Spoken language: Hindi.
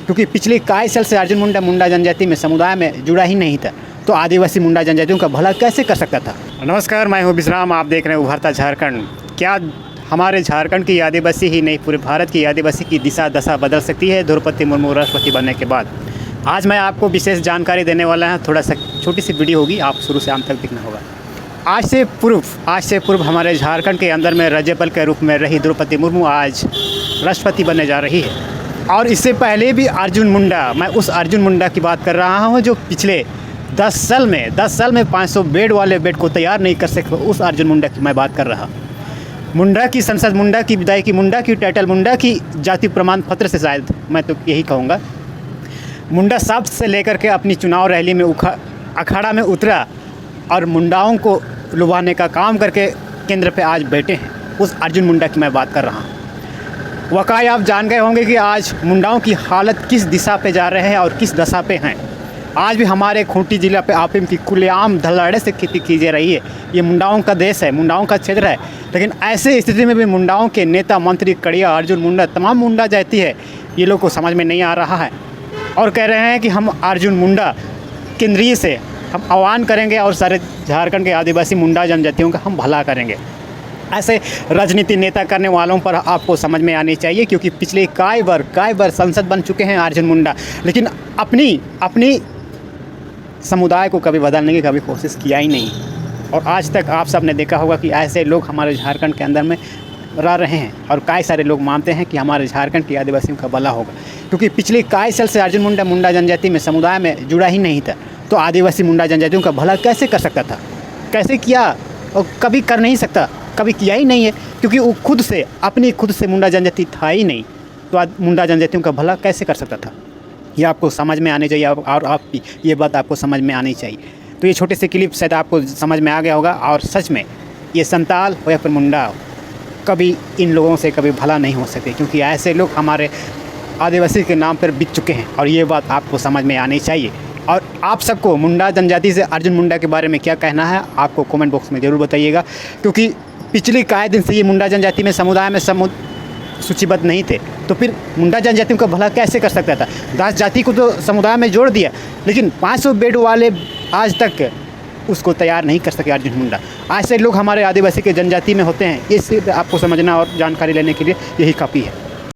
क्योंकि पिछले कई साल से अर्जुन मुंडा मुंडा जनजाति में समुदाय में जुड़ा ही नहीं था, तो आदिवासी मुंडा जनजातियों का भला कैसे कर सकता था। नमस्कार, मैं हूँ विश्राम, आप देख रहे हैं उभरता झारखंड। क्या हमारे झारखंड की आदिवासी ही नहीं, पूरे भारत की आदिवासी की दिशा दशा बदल सकती है द्रौपदी मुर्मू राष्ट्रपति बनने के बाद। आज मैं आपको विशेष जानकारी देने वाला हूँ। थोड़ा सा छोटी सी वीडियो होगी, आप शुरू से अंत तक देखना होगा। आज से पूर्व हमारे झारखंड के अंदर में राज्यपाल के रूप में रही द्रौपदी मुर्मू आज राष्ट्रपति बनने जा रही है। और इससे पहले भी अर्जुन मुंडा, मैं उस अर्जुन मुंडा की बात कर रहा हूँ जो पिछले 10 साल में 500 बेड वाले बेड को तैयार नहीं कर सके। उस अर्जुन मुंडा की मैं बात कर रहा हूँ। मुंडा की संसद, मुंडा की विदाई, मुंडा की टाइटल, मुंडा की जाति प्रमाण पत्र से शायद मैं तो यही कहूँगा। मुंडा शब्द से लेकर के अपनी चुनाव रैली में अखाड़ा में उतरा और मुंडाओं को लुभाने का काम करके केंद्र पे आज बैठे हैं। उस अर्जुन मुंडा की मैं बात कर रहा हूँ। वाकई आप जान गए होंगे कि आज मुंडाओं की हालत किस दिशा पे जा रहे हैं और किस दशा पे हैं। आज भी हमारे खूंटी जिला पे अफीम की खुलेआम धड़ल्ले से खेती की जा रही है। ये मुंडाओं का देश है, मुंडाओं का क्षेत्र है। लेकिन ऐसे स्थिति में भी मुंडाओं के नेता मंत्री कड़िया, अर्जुन मुंडा, तमाम मुंडा जाती है, ये लोग को समझ में नहीं आ रहा है और कह रहे हैं कि हम अर्जुन मुंडा केंद्रीय से हम आह्वान करेंगे और सारे झारखंड के आदिवासी मुंडा जनजातियों का हम भला करेंगे। ऐसे राजनीति नेता करने वालों पर आपको समझ में आनी चाहिए, क्योंकि पिछले कई बार संसद बन चुके हैं अर्जुन मुंडा, लेकिन अपनी समुदाय को कभी बदलने की कभी कोशिश किया ही नहीं। और आज तक आप सब ने देखा होगा कि ऐसे लोग हमारे झारखंड के अंदर में रह रहे हैं और कई सारे लोग मानते हैं कि हमारे झारखंड के आदिवासियों का भला होगा, क्योंकि पिछले कई साल से अर्जुन मुंडा मुंडा जनजाति में समुदाय में जुड़ा ही नहीं था, तो आदिवासी मुंडा जनजातियों का भला कैसे कर सकता था, कैसे किया और कभी कर नहीं सकता, कभी किया ही नहीं है, क्योंकि वो खुद से मुंडा जनजाति था ही नहीं, तो मुंडा जनजातियों का भला कैसे कर सकता था। ये आपको समझ में आनी चाहिए और ये बात आपको समझ में आनी चाहिए। तो ये छोटे से क्लिप शायद आपको समझ में आ गया होगा। और सच में ये संताल हो या फिर मुंडा हो, कभी इन लोगों से कभी भला नहीं हो सकते, क्योंकि ऐसे लोग हमारे आदिवासी के नाम पर बिक चुके हैं और ये बात आपको समझ में आनी चाहिए। और आप सबको मुंडा जनजाति से अर्जुन मुंडा के बारे में क्या कहना है, आपको कमेंट बॉक्स में ज़रूर बताइएगा, क्योंकि पिछले कई दिन से ये मुंडा जनजाति में समुदाय में सूचीबद्ध नहीं थे, तो फिर मुंडा जनजातियों का भला कैसे कर सकता था। 10 जाति को तो समुदाय में जोड़ दिया, लेकिन 500 बेड वाले आज तक उसको तैयार नहीं कर सके अर्जुन मुंडा। ऐसे लोग हमारे आदिवासी के जनजाति में होते हैं। ये सिर्फ आपको समझना और जानकारी लेने के लिए यही काफ़ी है।